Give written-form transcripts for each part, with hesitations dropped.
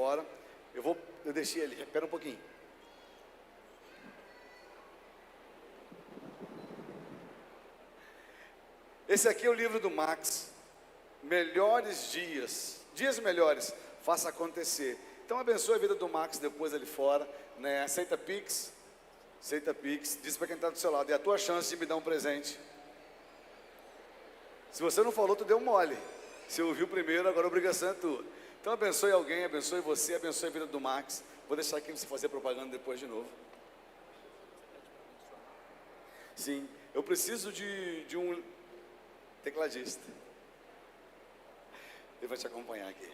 fora. Eu deixei ali, espera um pouquinho. Esse aqui é o livro do Max, Melhores Dias, Dias Melhores, Faça Acontecer. Então abençoe a vida do Max depois ali fora, né? Aceita Pix, diz para quem está do seu lado, é a tua chance de me dar um presente. Se você não falou, tu deu mole. Se ouviu primeiro, agora a obrigação é tua. Então abençoe alguém, abençoe você, abençoe a vida do Max. Vou deixar aqui para você fazer propaganda depois de novo. Sim, eu preciso de um tecladista. Ele vai te acompanhar aqui.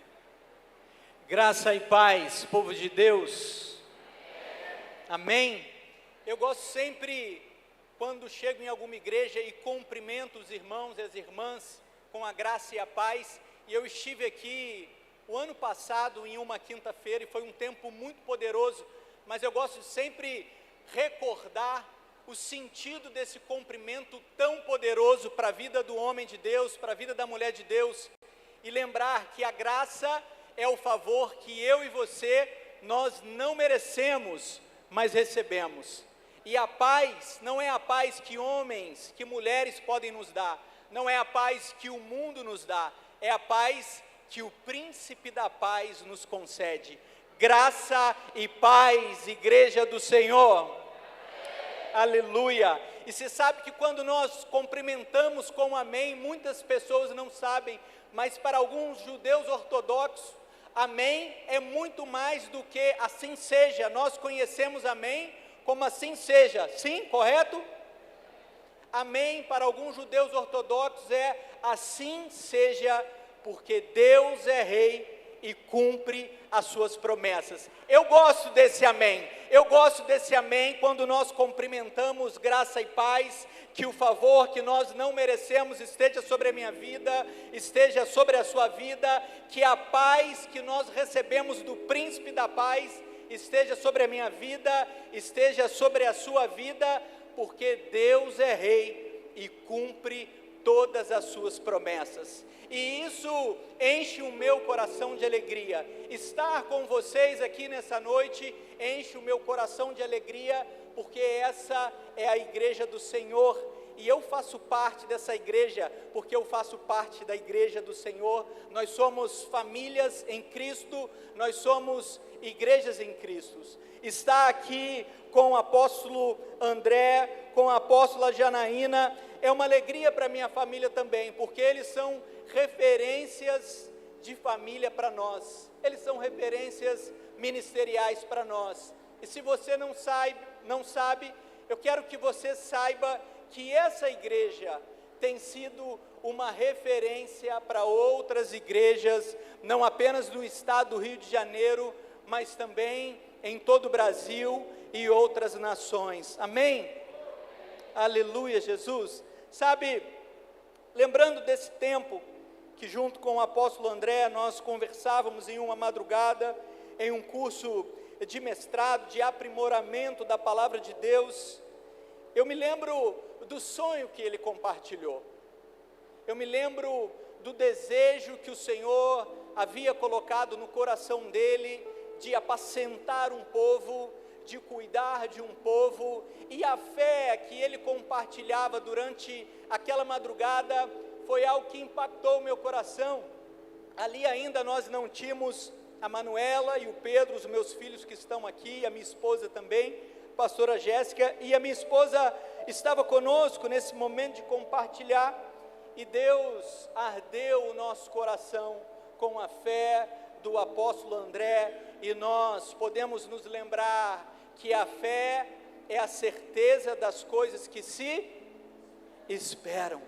Graça e paz, povo de Deus. Amém. Eu gosto sempre, quando chego em alguma igreja e cumprimento os irmãos e as irmãs com a graça e a paz. E eu estive aqui o ano passado em uma quinta-feira e foi um tempo muito poderoso, mas eu gosto de sempre recordar o sentido desse cumprimento tão poderoso para a vida do homem de Deus, para a vida da mulher de Deus, e lembrar que a graça é o favor que eu e você, nós não merecemos, mas recebemos. E a paz não é a paz que homens, que mulheres podem nos dar, não é a paz que o mundo nos dá, é a paz que o príncipe da paz nos concede. Graça e paz, igreja do Senhor. Aleluia. E você sabe que quando nós cumprimentamos com amém, muitas pessoas não sabem, mas para alguns judeus ortodoxos, amém é muito mais do que assim seja. Nós conhecemos amém como assim seja, sim, correto? Amém para alguns judeus ortodoxos é assim seja, porque Deus é rei e cumpre as suas promessas. Eu gosto desse amém. Eu gosto desse amém quando nós cumprimentamos graça e paz, que o favor que nós não merecemos esteja sobre a minha vida, esteja sobre a sua vida, que a paz que nós recebemos do príncipe da paz esteja sobre a minha vida, esteja sobre a sua vida, porque Deus é rei e cumpre todas as suas promessas. E isso enche o meu coração de alegria. Estar com vocês aqui nessa noite enche o meu coração de alegria, porque essa é a igreja do Senhor, e eu faço parte dessa igreja, porque eu faço parte da igreja do Senhor. Nós somos famílias em Cristo, nós somos igrejas em Cristo. Estar aqui com o apóstolo André, com a apóstola Janaína, é uma alegria para minha família também, porque eles são referências de família para nós, eles são referências ministeriais para nós. E se você não sabe, eu quero que você saiba que essa igreja tem sido uma referência para outras igrejas, não apenas no estado do Rio de Janeiro, mas também em todo o Brasil e outras nações. Amém? Aleluia, Jesus. Sabe, lembrando desse tempo que junto com o apóstolo André nós conversávamos em uma madrugada, em um curso de mestrado, de aprimoramento da palavra de Deus, eu me lembro do sonho que ele compartilhou, eu me lembro do desejo que o Senhor havia colocado no coração dele, de apacentar um povo, de cuidar de um povo, e a fé que ele compartilhava durante aquela madrugada, foi algo que impactou o meu coração. Ali ainda nós não tínhamos a Manuela e o Pedro, os meus filhos que estão aqui, a minha esposa também, pastora Jéssica, e a minha esposa estava conosco nesse momento de compartilhar, e Deus ardeu o nosso coração com a fé do apóstolo André, e nós podemos nos lembrar que a fé é a certeza das coisas que se esperam,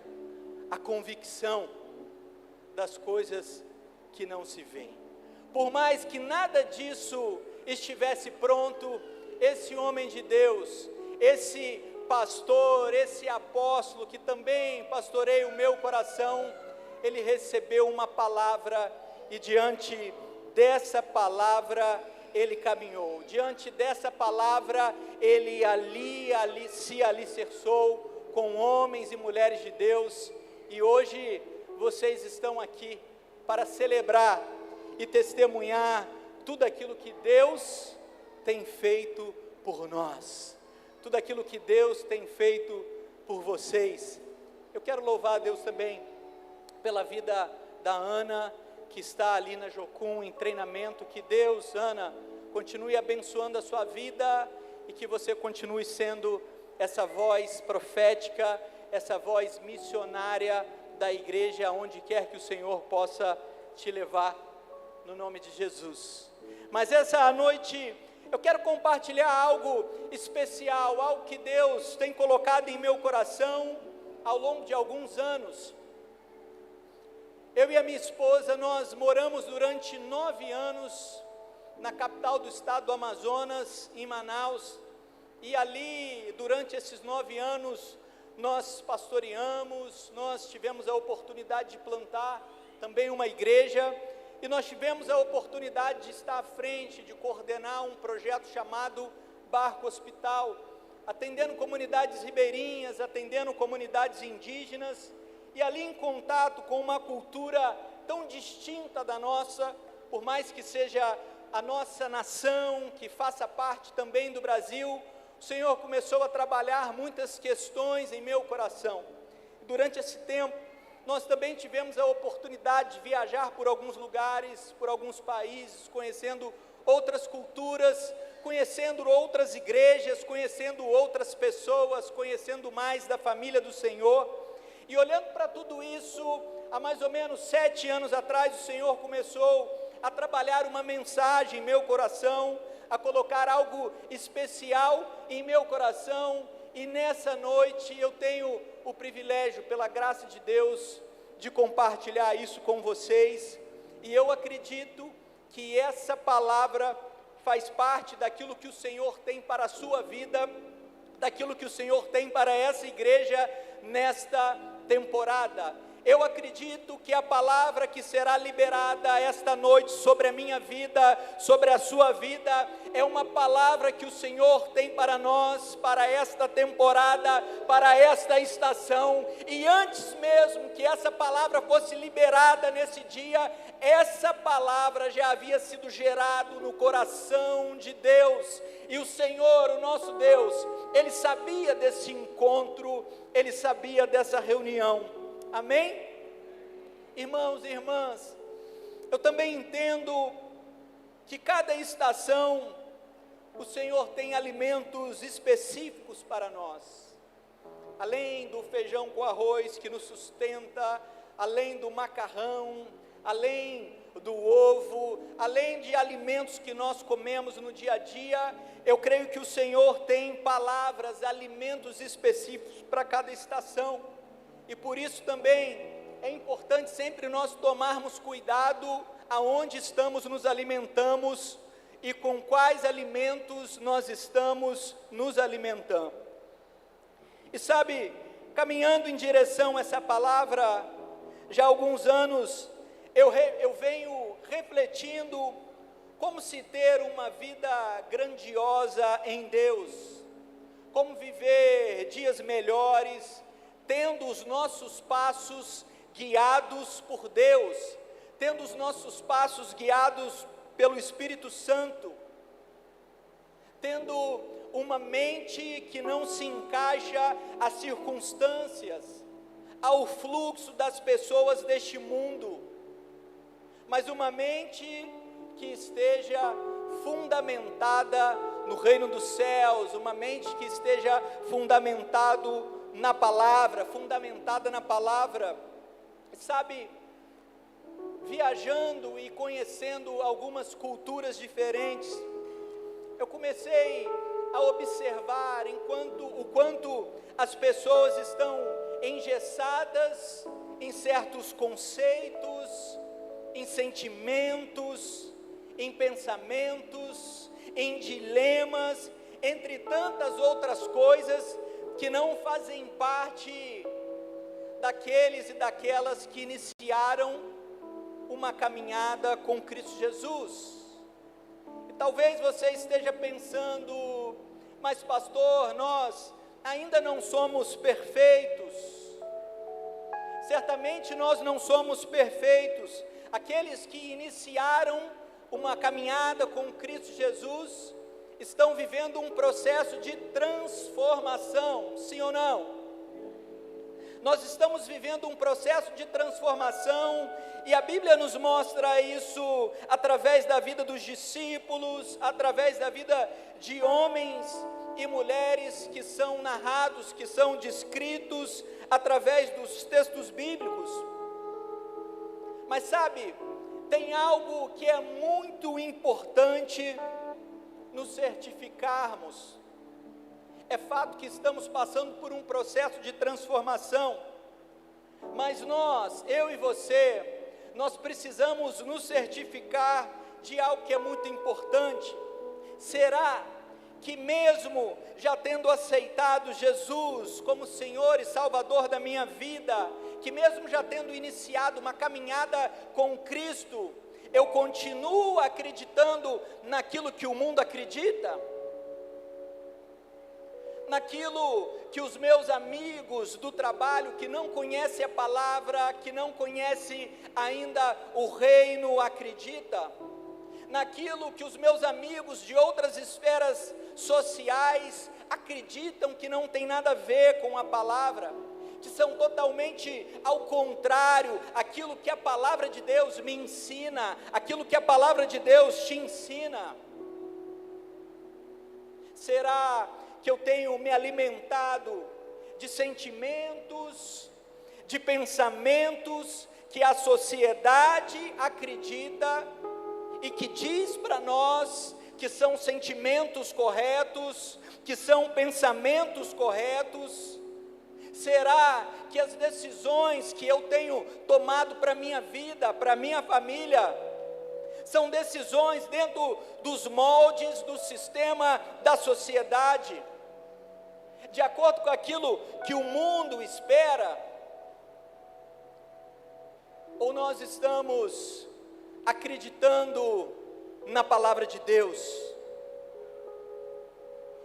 a convicção das coisas que não se veem. Por mais que nada disso estivesse pronto, esse homem de Deus, esse pastor, esse apóstolo que também pastoreia o meu coração, ele recebeu uma palavra, e diante dessa palavra ele caminhou, diante dessa palavra ele se alicerçou com homens e mulheres de Deus, e hoje vocês estão aqui para celebrar e testemunhar tudo aquilo que Deus tem feito por nós, tudo aquilo que Deus tem feito por vocês. Eu quero louvar a Deus também pela vida da Ana, que está ali na Jocum em treinamento. Que Deus, Ana, continue abençoando a sua vida e que você continue sendo essa voz profética, essa voz missionária da igreja, aonde quer que o Senhor possa te levar, no nome de Jesus. Mas essa noite eu quero compartilhar algo especial, algo que Deus tem colocado em meu coração ao longo de alguns anos. Eu e a minha esposa, nós moramos durante 9 anos na capital do estado do Amazonas, em Manaus, e ali, durante esses 9 anos, nós pastoreamos, nós tivemos a oportunidade de plantar também uma igreja, e nós tivemos a oportunidade de estar à frente, de coordenar um projeto chamado Barco Hospital, atendendo comunidades ribeirinhas, atendendo comunidades indígenas, e ali em contato com uma cultura tão distinta da nossa, por mais que seja a nossa nação, que faça parte também do Brasil, o Senhor começou a trabalhar muitas questões em meu coração. Durante esse tempo, nós também tivemos a oportunidade de viajar por alguns lugares, por alguns países, conhecendo outras culturas, conhecendo outras igrejas, conhecendo outras pessoas, conhecendo mais da família do Senhor. E olhando para tudo isso, há mais ou menos 7 anos atrás, o Senhor começou a trabalhar uma mensagem em meu coração, a colocar algo especial em meu coração, e nessa noite eu tenho o privilégio, pela graça de Deus, de compartilhar isso com vocês, e eu acredito que essa palavra faz parte daquilo que o Senhor tem para a sua vida, daquilo que o Senhor tem para essa igreja nesta temporada. Eu acredito que a palavra que será liberada esta noite sobre a minha vida, sobre a sua vida, é uma palavra que o Senhor tem para nós, para esta temporada, para esta estação. E antes mesmo que essa palavra fosse liberada nesse dia, essa palavra já havia sido gerada no coração de Deus. E o Senhor, o nosso Deus, Ele sabia desse encontro, Ele sabia dessa reunião. Amém? Irmãos e irmãs, eu também entendo que cada estação o Senhor tem alimentos específicos para nós. Além do feijão com arroz que nos sustenta, além do macarrão, além do ovo, além de alimentos que nós comemos no dia a dia, eu creio que o Senhor tem palavras, alimentos específicos para cada estação. E por isso também é importante sempre nós tomarmos cuidado aonde estamos nos alimentamos e com quais alimentos nós estamos nos alimentando. E sabe, caminhando em direção a essa palavra, já há alguns anos eu venho refletindo como se ter uma vida grandiosa em Deus, como viver dias melhores, tendo os nossos passos guiados por Deus, tendo os nossos passos guiados pelo Espírito Santo, tendo uma mente que não se encaixa às circunstâncias, ao fluxo das pessoas deste mundo, mas uma mente que esteja fundamentada no reino dos céus, uma mente que esteja fundamentada na palavra. Sabe, viajando e conhecendo algumas culturas diferentes, eu comecei a observar o quanto as pessoas estão engessadas em certos conceitos, em sentimentos, em pensamentos, em dilemas, entre tantas outras coisas que não fazem parte daqueles e daquelas que iniciaram uma caminhada com Cristo Jesus. E talvez você esteja pensando, mas pastor, nós ainda não somos perfeitos. Certamente nós não somos perfeitos. Aqueles que iniciaram uma caminhada com Cristo Jesus, estão vivendo um processo de transformação, sim ou não? Nós estamos vivendo um processo de transformação, e a Bíblia nos mostra isso através da vida dos discípulos, através da vida de homens e mulheres que são narrados, que são descritos através dos textos bíblicos. Mas sabe, tem algo que é muito importante nos certificarmos. É fato que estamos passando por um processo de transformação, mas nós, eu e você, nós precisamos nos certificar de algo que é muito importante. Será que mesmo já tendo aceitado Jesus como Senhor e Salvador da minha vida, que mesmo já tendo iniciado uma caminhada com Cristo, eu continuo acreditando naquilo que o mundo acredita? Naquilo que os meus amigos do trabalho, que não conhecem a palavra, que não conhecem ainda o reino, acredita? Naquilo que os meus amigos de outras esferas sociais acreditam que não tem nada a ver com a palavra, que são totalmente ao contrário, aquilo que a palavra de Deus me ensina, aquilo que a palavra de Deus te ensina. Será que eu tenho me alimentado de sentimentos, de pensamentos que a sociedade acredita e que diz para nós que são sentimentos corretos, que são pensamentos corretos? Será que as decisões que eu tenho tomado para a minha vida, para a minha família, são decisões dentro dos moldes do sistema da sociedade, de acordo com aquilo que o mundo espera? Ou nós estamos acreditando na palavra de Deus?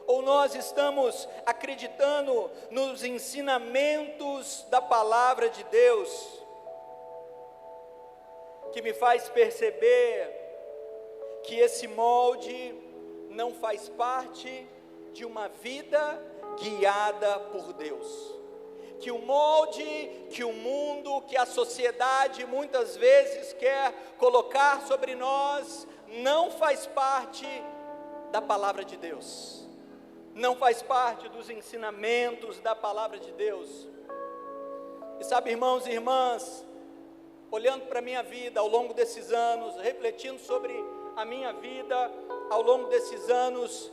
Ou nós estamos acreditando nos ensinamentos da palavra de Deus, que me faz perceber que esse molde não faz parte de uma vida guiada por Deus, que o molde, que o mundo, que a sociedade muitas vezes quer colocar sobre nós, não faz parte da palavra de Deus, não faz parte dos ensinamentos da palavra de Deus. E sabe, irmãos e irmãs, olhando para a minha vida ao longo desses anos, refletindo sobre a minha vida ao longo desses anos,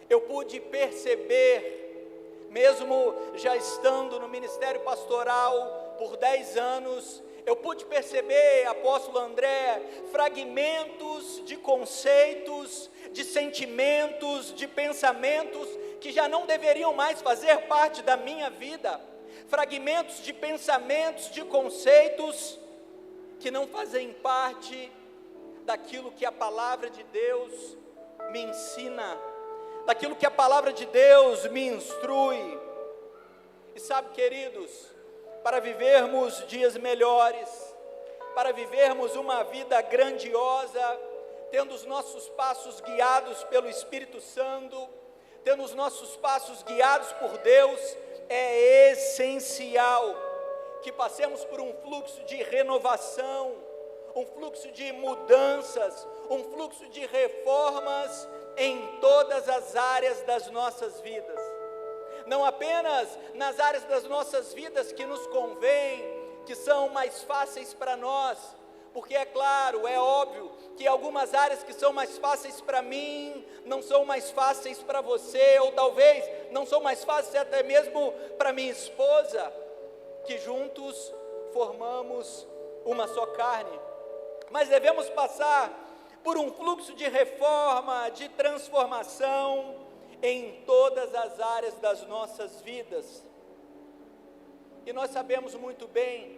eu pude perceber, mesmo já estando no ministério pastoral por 10 anos, eu pude perceber, apóstolo André, fragmentos de conceitos, de sentimentos, de pensamentos que já não deveriam mais fazer parte da minha vida, fragmentos de pensamentos, de conceitos que não fazem parte daquilo que a palavra de Deus me ensina, daquilo que a palavra de Deus me instrui. E sabe, queridos, para vivermos dias melhores, para vivermos uma vida grandiosa, tendo os nossos passos guiados pelo Espírito Santo, tendo os nossos passos guiados por Deus, é essencial que passemos por um fluxo de renovação, um fluxo de mudanças, um fluxo de reformas em todas as áreas das nossas vidas. Não apenas nas áreas das nossas vidas que nos convém, que são mais fáceis para nós, porque é claro, é óbvio que algumas áreas que são mais fáceis para mim, não são mais fáceis para você, ou talvez não são mais fáceis até mesmo para minha esposa, que juntos formamos uma só carne. Mas devemos passar por um fluxo de reforma, de transformação em todas as áreas das nossas vidas. E nós sabemos muito bem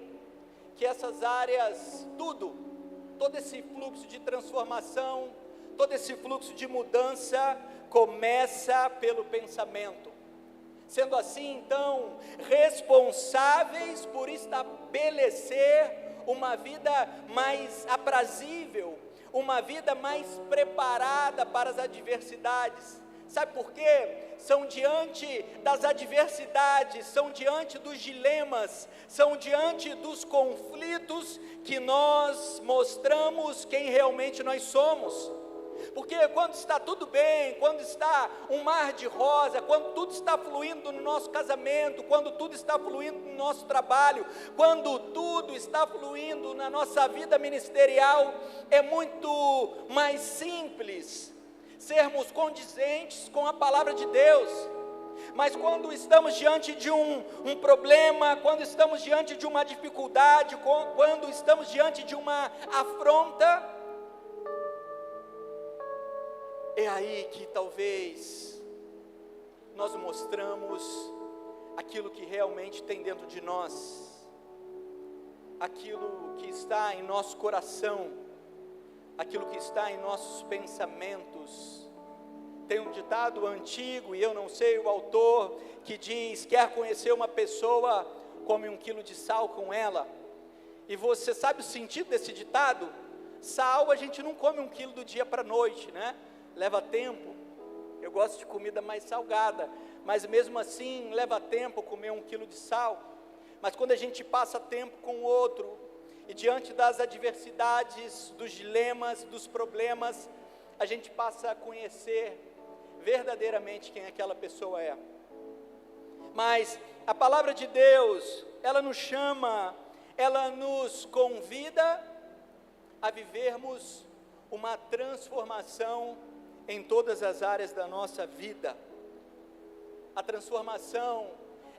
que essas áreas, todo esse fluxo de transformação, todo esse fluxo de mudança começa pelo pensamento. Sendo assim, então, responsáveis por estabelecer uma vida mais aprazível, uma vida mais preparada para as adversidades. Sabe por quê? São diante das adversidades, são diante dos dilemas, são diante dos conflitos que nós mostramos quem realmente nós somos. Porque quando está tudo bem, quando está um mar de rosa, quando tudo está fluindo no nosso casamento, quando tudo está fluindo no nosso trabalho, quando tudo está fluindo na nossa vida ministerial, é muito mais simples sermos condizentes com a palavra de Deus. Mas quando estamos diante de um problema, quando estamos diante de uma dificuldade, quando estamos diante de uma afronta, é aí que talvez nós mostramos aquilo que realmente tem dentro de nós, aquilo que está em nosso coração, aquilo que está em nossos pensamentos. Tem um ditado antigo, e eu não sei o autor, que diz: quer conhecer uma pessoa, come 1 quilo de sal com ela. E você sabe o sentido desse ditado? Sal a gente não come 1 quilo do dia para a noite, né? Leva tempo. Eu gosto de comida mais salgada, mas mesmo assim leva tempo comer 1 quilo de sal. Mas quando a gente passa tempo com o outro, e diante das adversidades, dos dilemas, dos problemas, a gente passa a conhecer verdadeiramente quem aquela pessoa é. Mas a palavra de Deus, ela nos chama, ela nos convida a vivermos uma transformação em todas as áreas da nossa vida. A transformação,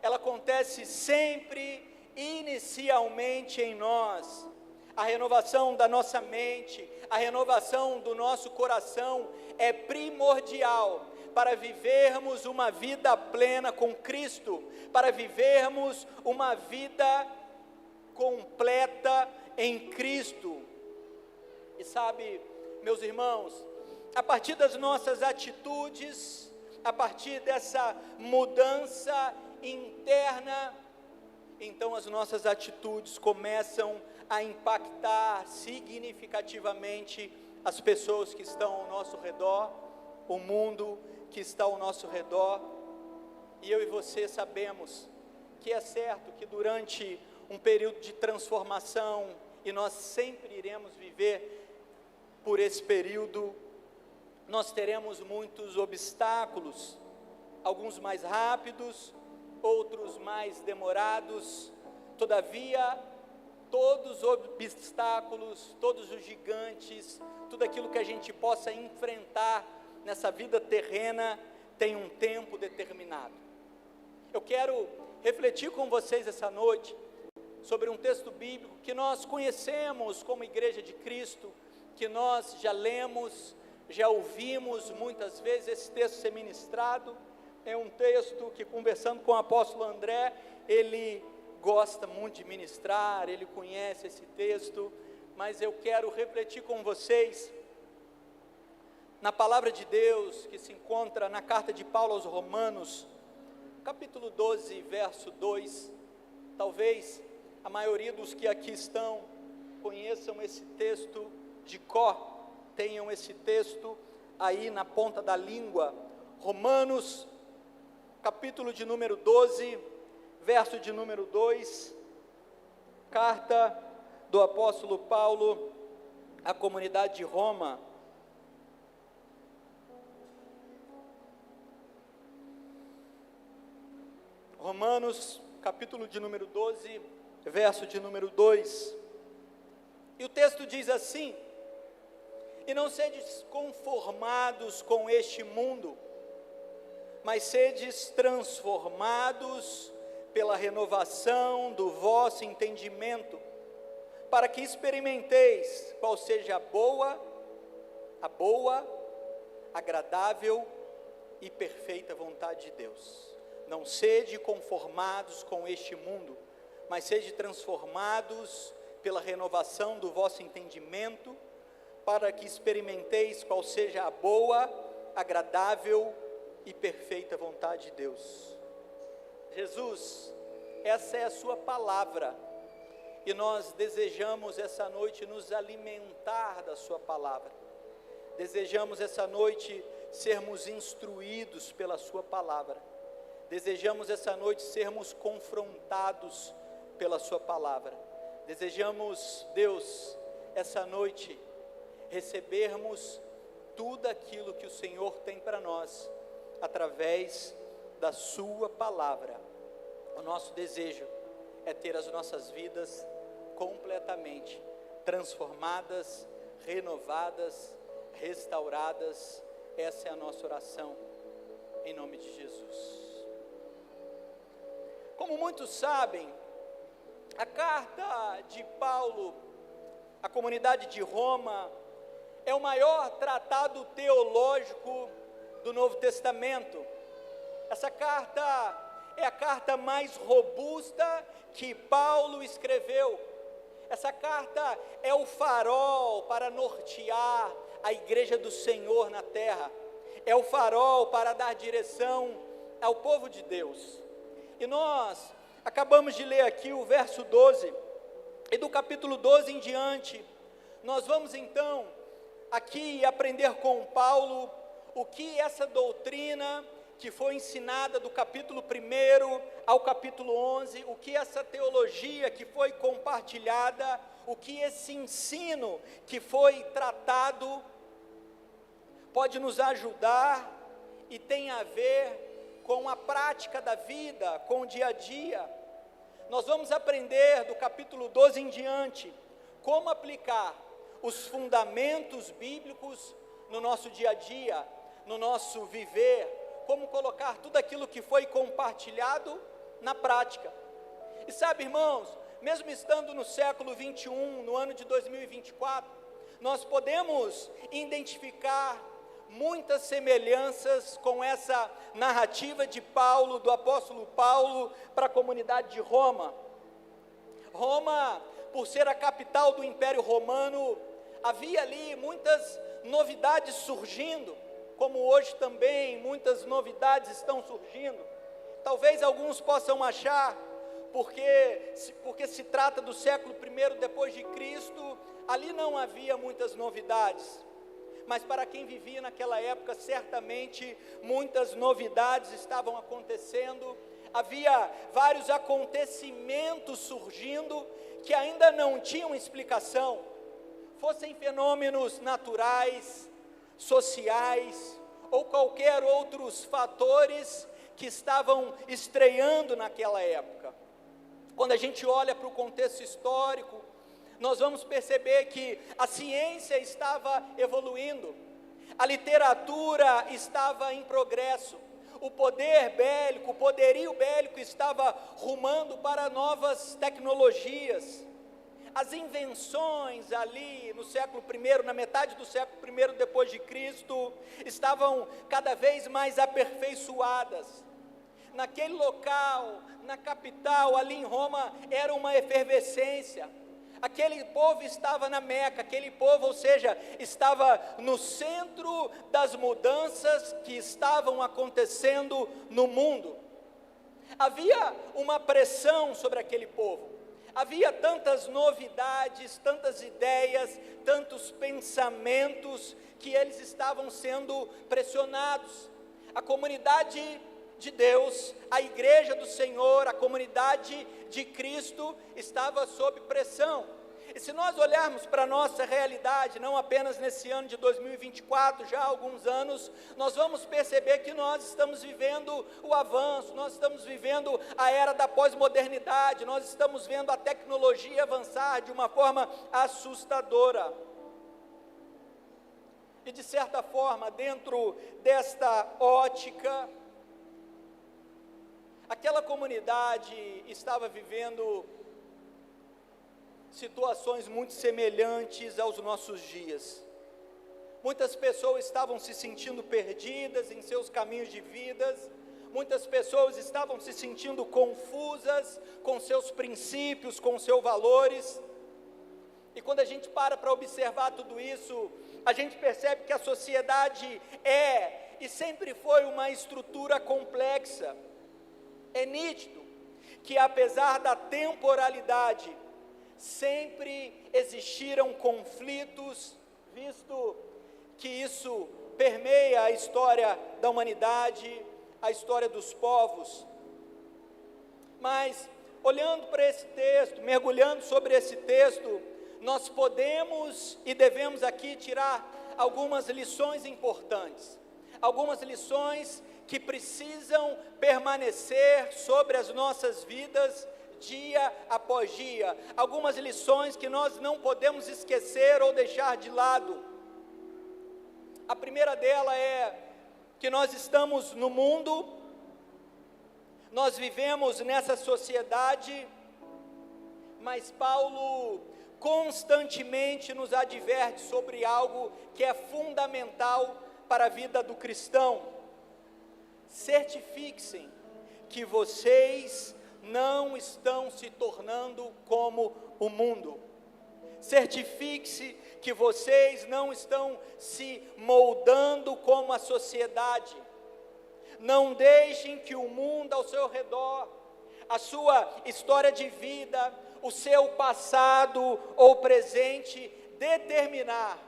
ela acontece sempre inicialmente em nós. A renovação da nossa mente, a renovação do nosso coração é primordial para vivermos uma vida plena com Cristo, para vivermos uma vida completa em Cristo. E sabe, meus irmãos, a partir das nossas atitudes, a partir dessa mudança interna, então as nossas atitudes começam a impactar significativamente as pessoas que estão ao nosso redor, o mundo que está ao nosso redor. E eu e você sabemos que é certo que durante um período de transformação, e nós sempre iremos viver por esse período, nós teremos muitos obstáculos, alguns mais rápidos, outros mais demorados. Todavia, todos os obstáculos, todos os gigantes, tudo aquilo que a gente possa enfrentar nessa vida terrena, tem um tempo determinado. Eu quero refletir com vocês essa noite sobre um texto bíblico que nós conhecemos como Igreja de Cristo, que nós já lemos, já ouvimos muitas vezes esse texto ser ministrado. É um texto que, conversando com o apóstolo André, ele gosta muito de ministrar, ele conhece esse texto, mas eu quero refletir com vocês na palavra de Deus que se encontra na carta de Paulo aos Romanos, capítulo 12, verso 2. Talvez a maioria dos que aqui estão conheçam esse texto de cor, tenham esse texto aí na ponta da língua. Romanos, capítulo de número 12, verso de número 2, carta do apóstolo Paulo à comunidade de Roma. Romanos, capítulo de número 12, verso de número 2. E o texto diz assim: e não sedes conformados com este mundo, mas sedes transformados pela renovação do vosso entendimento, para que experimenteis qual seja a boa, agradável e perfeita vontade de Deus. Não sede conformados com este mundo, mas sede transformados pela renovação do vosso entendimento, para que experimenteis qual seja a boa, agradável e perfeita vontade de Deus. Jesus, essa é a sua palavra, e nós desejamos essa noite nos alimentar da sua palavra. Desejamos essa noite sermos instruídos pela sua palavra. Desejamos essa noite sermos confrontados pela sua palavra. Desejamos, Deus, essa noite recebermos tudo aquilo que o Senhor tem para nós, através da sua palavra. O nosso desejo é ter as nossas vidas completamente transformadas, renovadas, restauradas. Essa é a nossa oração, em nome de Jesus. Como muitos sabem, a carta de Paulo à comunidade de Roma é o maior tratado teológico do Novo Testamento. Essa carta é a carta mais robusta que Paulo escreveu. Essa carta é o farol para nortear a igreja do Senhor na terra. É o farol para dar direção ao povo de Deus. E nós acabamos de ler aqui o verso 12, e do capítulo 12 em diante, nós vamos então aqui aprender com Paulo o que essa doutrina que foi ensinada do capítulo 1 ao capítulo 11, o que essa teologia que foi compartilhada, o que esse ensino que foi tratado pode nos ajudar e tem a ver com a prática da vida, com o dia a dia. Nós vamos aprender do capítulo 12 em diante como aplicar os fundamentos bíblicos no nosso dia a dia, no nosso viver, como colocar tudo aquilo que foi compartilhado na prática. E sabe, irmãos, mesmo estando no século 21, no ano de 2024, nós podemos identificar muitas semelhanças com essa narrativa de Paulo, do apóstolo Paulo, para a comunidade de Roma. Roma, por ser a capital do Império Romano, havia ali muitas novidades surgindo, como hoje também muitas novidades estão surgindo. Talvez alguns possam achar, porque se trata do século I depois de Cristo, ali não havia muitas novidades. Mas para quem vivia naquela época, certamente muitas novidades estavam acontecendo, havia vários acontecimentos surgindo que ainda não tinham explicação, fossem fenômenos naturais, sociais ou qualquer outros fatores que estavam estreando naquela época. Quando a gente olha para o contexto histórico, nós vamos perceber que a ciência estava evoluindo, a literatura estava em progresso, o poder bélico, o poderio bélico estava rumando para novas tecnologias. As invenções ali no século I, na metade do século I depois de Cristo, estavam cada vez mais aperfeiçoadas. Naquele local, na capital, ali em Roma, era uma efervescência. Aquele povo estava na Meca, aquele povo, ou seja, estava no centro das mudanças que estavam acontecendo no mundo. Havia uma pressão sobre aquele povo, havia tantas novidades, tantas ideias, tantos pensamentos, que eles estavam sendo pressionados. A comunidade de Deus, a igreja do Senhor, a comunidade de Cristo estava sob pressão. E se nós olharmos para a nossa realidade, não apenas nesse ano de 2024, já há alguns anos, nós vamos perceber que nós estamos vivendo o avanço, nós estamos vivendo a era da pós-modernidade, nós estamos vendo a tecnologia avançar de uma forma assustadora. E de certa forma, dentro desta ótica, aquela comunidade estava vivendo situações muito semelhantes aos nossos dias. Muitas pessoas estavam se sentindo perdidas em seus caminhos de vida, muitas pessoas estavam se sentindo confusas com seus princípios, com seus valores. E quando a gente para observar tudo isso, a gente percebe que a sociedade é e sempre foi uma estrutura complexa. É nítido que, apesar da temporalidade, sempre existiram conflitos, visto que isso permeia a história da humanidade, a história dos povos. Mas, olhando para esse texto, mergulhando sobre esse texto, nós podemos e devemos aqui tirar algumas lições importantes, algumas lições que precisam permanecer sobre as nossas vidas dia após dia, algumas lições que nós não podemos esquecer ou deixar de lado. A primeira dela é que nós estamos no mundo, nós vivemos nessa sociedade, mas Paulo constantemente nos adverte sobre algo que é fundamental para a vida do cristão. Certifiquem-se que vocês não estão se tornando como o mundo. Certifique-se que vocês não estão se moldando como a sociedade. Não deixem que o mundo ao seu redor, a sua história de vida, o seu passado ou presente, determinar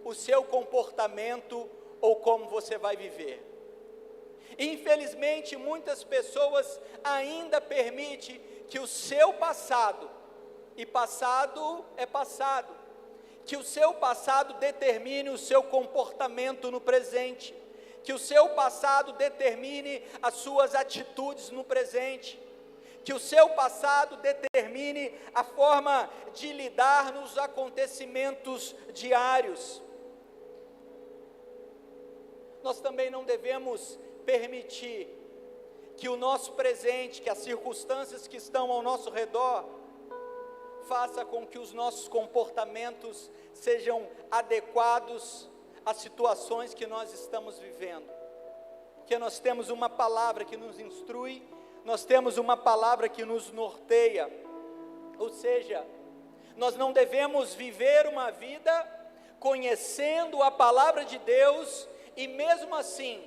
o seu comportamento ou como você vai viver. Infelizmente, muitas pessoas ainda permitem que o seu passado, e passado é passado, que o seu passado determine o seu comportamento no presente, que o seu passado determine as suas atitudes no presente, que o seu passado determine a forma de lidar nos acontecimentos diários. Nós também não devemos permitir que o nosso presente, que as circunstâncias que estão ao nosso redor, faça com que os nossos comportamentos sejam adequados às situações que nós estamos vivendo. Porque nós temos uma palavra que nos instrui, nós temos uma palavra que nos norteia, ou seja, nós não devemos viver uma vida conhecendo a palavra de Deus e mesmo assim,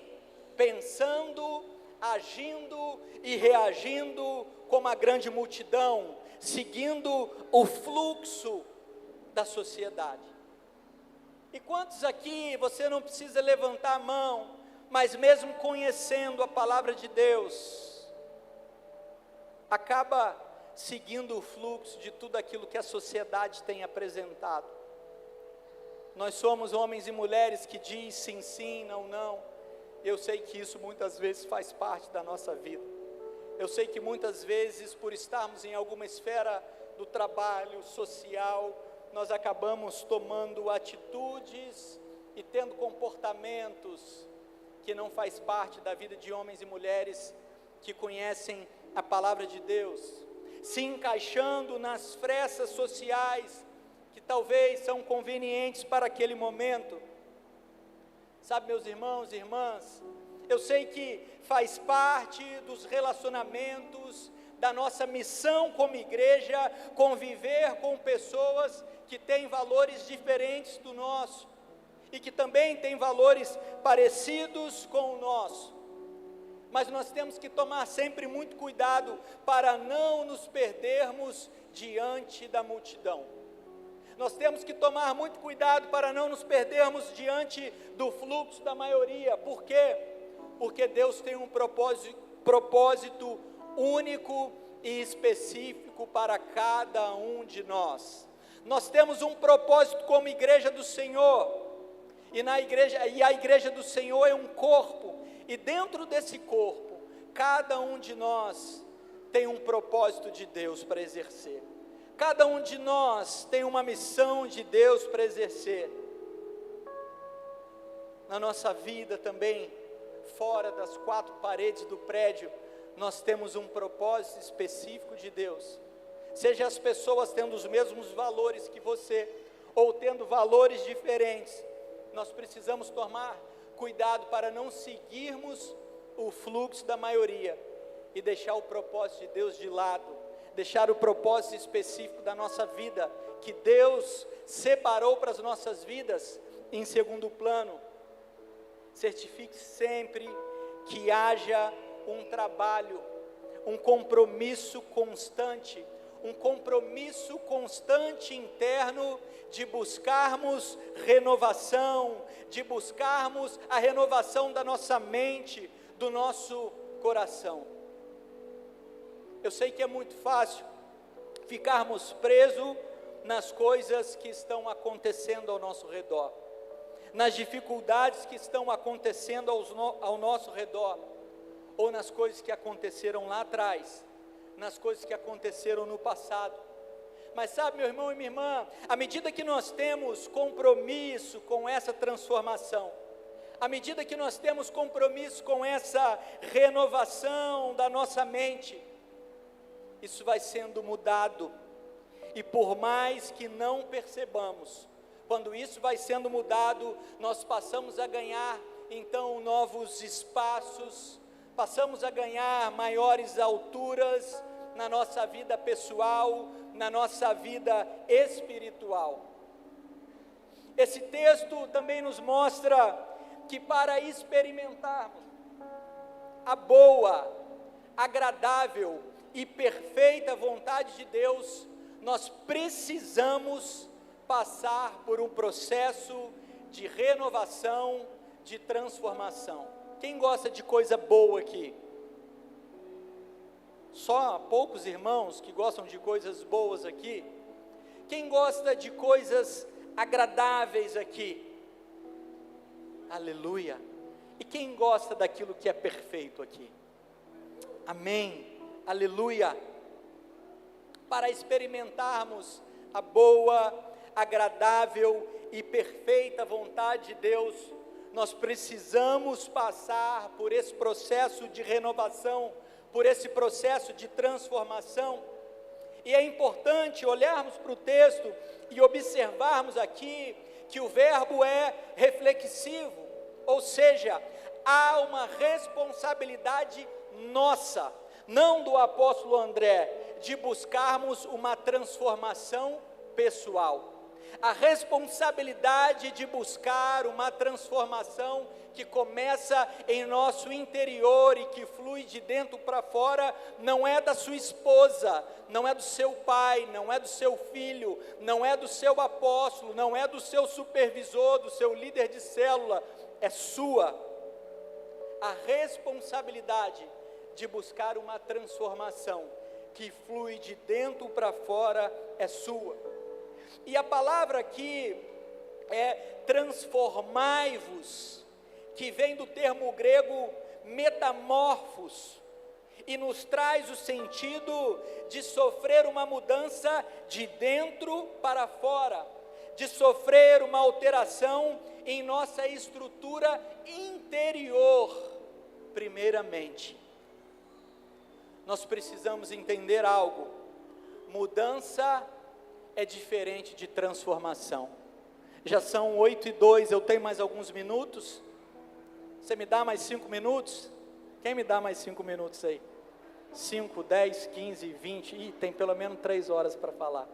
pensando, agindo e reagindo como a grande multidão, seguindo o fluxo da sociedade. E quantos aqui, você não precisa levantar a mão, mas mesmo conhecendo a palavra de Deus, acaba seguindo o fluxo de tudo aquilo que a sociedade tem apresentado? Nós somos homens e mulheres que diz sim, sim, não, não. Eu sei que isso muitas vezes faz parte da nossa vida. Eu sei que muitas vezes, por estarmos em alguma esfera do trabalho social, nós acabamos tomando atitudes e tendo comportamentos que não faz parte da vida de homens e mulheres que conhecem a palavra de Deus, se encaixando nas frestas sociais que talvez são convenientes para aquele momento. Sabe, meus irmãos e irmãs, eu sei que faz parte dos relacionamentos, da nossa missão como igreja, conviver com pessoas que têm valores diferentes do nosso, e que também têm valores parecidos com o nosso, mas nós temos que tomar sempre muito cuidado para não nos perdermos diante da multidão. Nós temos que tomar muito cuidado para não nos perdermos diante do fluxo da maioria. Por quê? Porque Deus tem um propósito único e específico para cada um de nós. Nós temos um propósito como igreja do Senhor, e a igreja do Senhor é um corpo, e dentro desse corpo, cada um de nós tem um propósito de Deus para exercer. Cada um de nós tem uma missão de Deus para exercer. Na nossa vida também, fora das quatro paredes do prédio, nós temos um propósito específico de Deus. Seja as pessoas tendo os mesmos valores que você, ou tendo valores diferentes, nós precisamos tomar cuidado para não seguirmos o fluxo da maioria e deixar o propósito de Deus de lado, deixar o propósito específico da nossa vida, que Deus separou para as nossas vidas, em segundo plano. Certifique sempre que haja um trabalho, um compromisso constante, um compromisso constante interno de buscarmos renovação, de buscarmos a renovação da nossa mente, do nosso coração. Eu sei que é muito fácil ficarmos presos nas coisas que estão acontecendo ao nosso redor, nas dificuldades que estão acontecendo ao nosso redor, ou nas coisas que aconteceram lá atrás, nas coisas que aconteceram no passado. Mas sabe, meu irmão e minha irmã, à medida que nós temos compromisso com essa transformação, à medida que nós temos compromisso com essa renovação da nossa mente, isso vai sendo mudado. E por mais que não percebamos, quando isso vai sendo mudado, nós passamos a ganhar então novos espaços, passamos a ganhar maiores alturas na nossa vida pessoal, na nossa vida espiritual. Esse texto também nos mostra que para experimentarmos a boa, agradável e perfeita vontade de Deus, nós precisamos passar por um processo de renovação, de transformação. Quem gosta de coisa boa aqui? Só poucos irmãos que gostam de coisas boas aqui. Quem gosta de coisas agradáveis aqui? Aleluia. E quem gosta daquilo que é perfeito aqui? Amém. Aleluia. Para experimentarmos a boa, agradável e perfeita vontade de Deus, nós precisamos passar por esse processo de renovação, por esse processo de transformação. E é importante olharmos para o texto e observarmos aqui que o verbo é reflexivo, ou seja, há uma responsabilidade nossa, não do apóstolo André, de buscarmos uma transformação pessoal. A responsabilidade de buscar uma transformação que começa em nosso interior e que flui de dentro para fora, não é da sua esposa, não é do seu pai, não é do seu filho, não é do seu apóstolo, não é do seu supervisor, do seu líder de célula, é sua. A responsabilidade de buscar uma transformação que flui de dentro para fora é sua. E a palavra aqui é transformai-vos, que vem do termo grego metamorfos, e nos traz o sentido de sofrer uma mudança de dentro para fora, de sofrer uma alteração em nossa estrutura interior, primeiramente. Nós precisamos entender algo: mudança é diferente de transformação. Já são 8:02, eu tenho mais alguns minutos. Você me dá mais 5 minutos? Quem me dá mais 5 minutos aí? 5, 10, 15, 20, e tem pelo menos 3 horas para falar.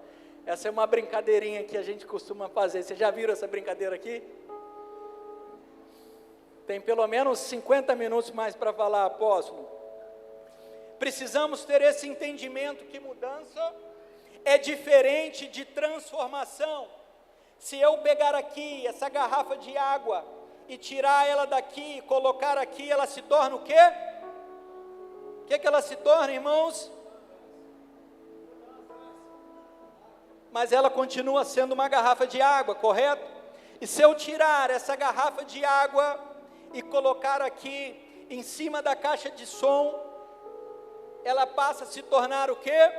Essa é uma brincadeirinha que a gente costuma fazer. Vocês já viram essa brincadeira aqui? Tem pelo menos 50 minutos mais para falar, apóstolo. Precisamos ter esse entendimento que mudança é diferente de transformação. Se eu pegar aqui essa garrafa de água e tirar ela daqui e colocar aqui, ela se torna o quê? O que ela se torna, irmãos? Mas ela continua sendo uma garrafa de água, correto? E se eu tirar essa garrafa de água e colocar aqui em cima da caixa de som, ela passa a se tornar o quê?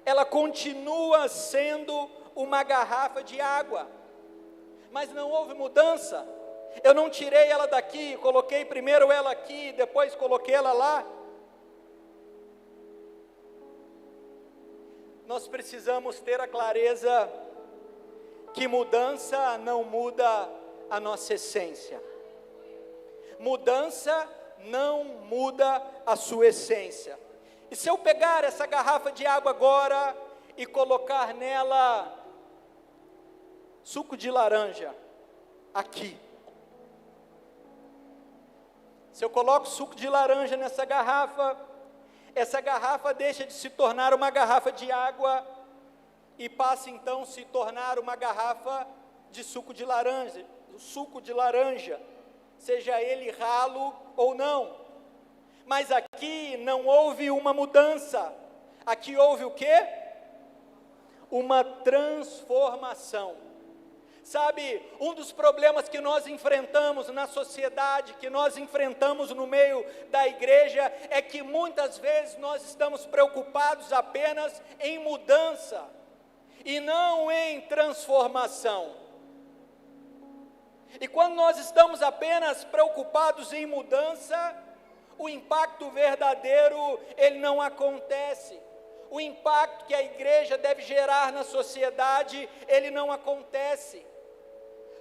Ela continua sendo uma garrafa de água, mas não houve mudança. Eu não tirei ela daqui, coloquei primeiro ela aqui, depois coloquei ela lá. Nós precisamos ter a clareza que mudança não muda a nossa essência. Mudança não muda a sua essência. E se eu pegar essa garrafa de água agora e colocar nela suco de laranja, aqui. Se eu coloco suco de laranja nessa garrafa, essa garrafa deixa de se tornar uma garrafa de água e passa então a se tornar uma garrafa de suco de laranja, seja ele ralo ou não. Mas aqui não houve uma mudança, aqui houve o quê? Uma transformação. Sabe, um dos problemas que nós enfrentamos na sociedade, que nós enfrentamos no meio da igreja, é que muitas vezes nós estamos preocupados apenas em mudança, e não em transformação. E quando nós estamos apenas preocupados em mudança, o impacto verdadeiro, ele não acontece. O impacto que a igreja deve gerar na sociedade, ele não acontece.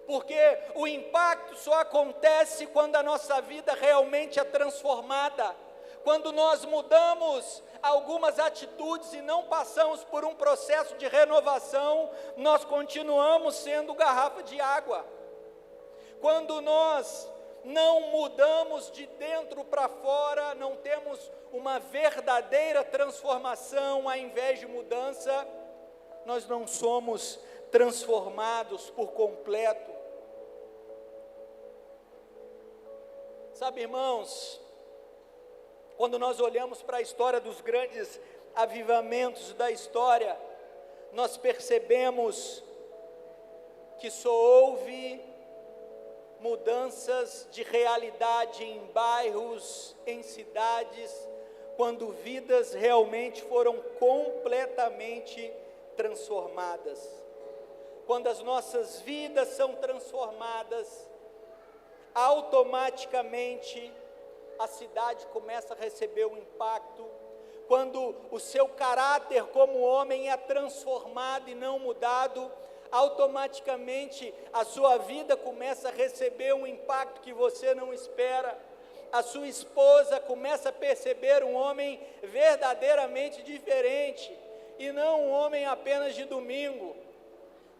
Porque o impacto só acontece quando a nossa vida realmente é transformada, quando nós mudamos algumas atitudes e não passamos por um processo de renovação, nós continuamos sendo garrafa de água. Quando nós não mudamos de dentro para fora, não temos uma verdadeira transformação, ao invés de mudança, nós não somos transformados por completo. Sabe, irmãos, quando nós olhamos para a história dos grandes avivamentos da história, nós percebemos que só houve mudanças de realidade em bairros, em cidades, quando vidas realmente foram completamente transformadas. Quando as nossas vidas são transformadas, automaticamente a cidade começa a receber um impacto. Quando o seu caráter como homem é transformado e não mudado, automaticamente a sua vida começa a receber um impacto que você não espera. A sua esposa começa a perceber um homem verdadeiramente diferente, e não um homem apenas de domingo.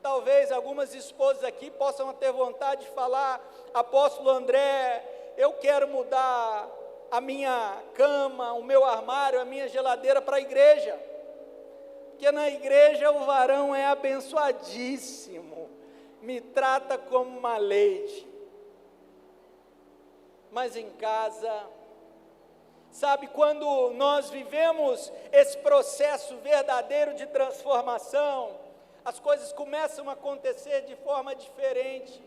Talvez algumas esposas aqui possam ter vontade de falar: apóstolo André, eu quero mudar a minha cama, o meu armário, a minha geladeira para a igreja, porque na igreja o varão é abençoadíssimo, me trata como uma lady. Mas em casa, sabe, quando nós vivemos esse processo verdadeiro de transformação, as coisas começam a acontecer de forma diferente,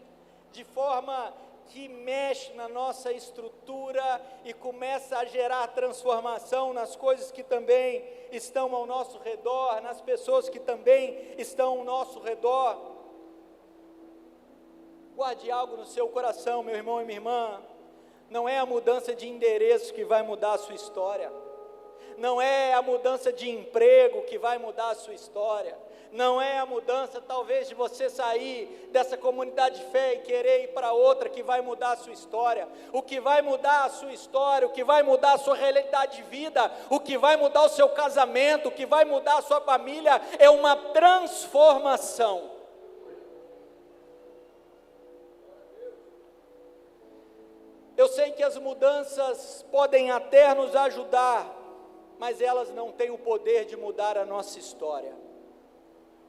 de forma que mexe na nossa estrutura e começa a gerar transformação nas coisas que também estão ao nosso redor, nas pessoas que também estão ao nosso redor. Guarde algo no seu coração, meu irmão e minha irmã. Não é a mudança de endereço que vai mudar a sua história. Não é a mudança de emprego que vai mudar a sua história. Não é a mudança, talvez, de você sair dessa comunidade de fé e querer ir para outra que vai mudar a sua história. O que vai mudar a sua história, o que vai mudar a sua realidade de vida, o que vai mudar o seu casamento, o que vai mudar a sua família, é uma transformação. Eu sei que as mudanças podem até nos ajudar, mas elas não têm o poder de mudar a nossa história.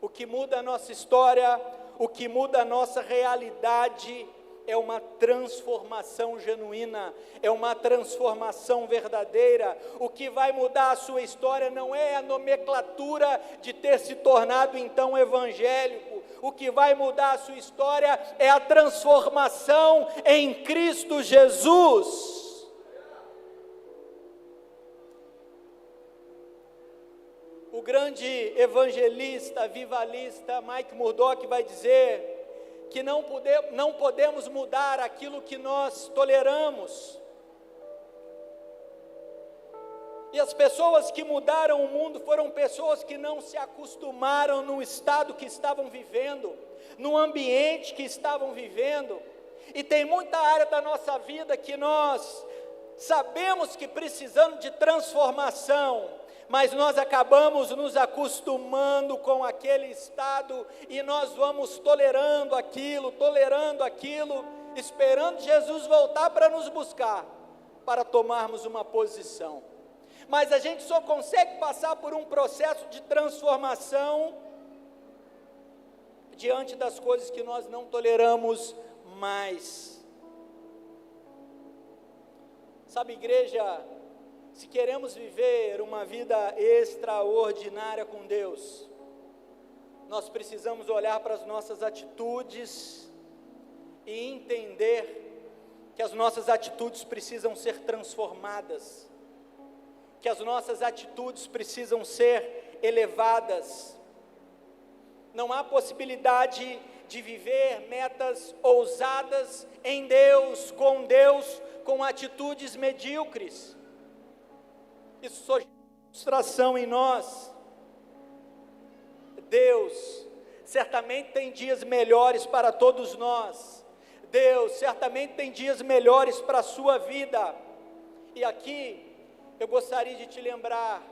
O que muda a nossa história, o que muda a nossa realidade, é uma transformação genuína, é uma transformação verdadeira. O que vai mudar a sua história não é a nomenclatura de ter se tornado então evangélico. O que vai mudar a sua história é a transformação em Cristo Jesus. O grande evangelista, avivalista Mike Murdock vai dizer que não podemos mudar aquilo que nós toleramos. E as pessoas que mudaram o mundo foram pessoas que não se acostumaram no estado que estavam vivendo, no ambiente que estavam vivendo. E tem muita área da nossa vida que nós sabemos que precisamos de transformação, mas nós acabamos nos acostumando com aquele estado e nós vamos tolerando aquilo, esperando Jesus voltar para nos buscar, para tomarmos uma posição. mas a gente só consegue passar por um processo de transformação diante das coisas que nós não toleramos mais. Sabe, igreja, se queremos viver uma vida extraordinária com Deus, nós precisamos olhar para as nossas atitudes e entender que as nossas atitudes precisam ser transformadas, que as nossas atitudes precisam ser elevadas. Não há possibilidade de viver metas ousadas em Deus, com atitudes medíocres. Isso só gera frustração em nós. Deus certamente tem dias melhores para todos nós. Deus certamente tem dias melhores para a sua vida. E aqui eu gostaria de te lembrar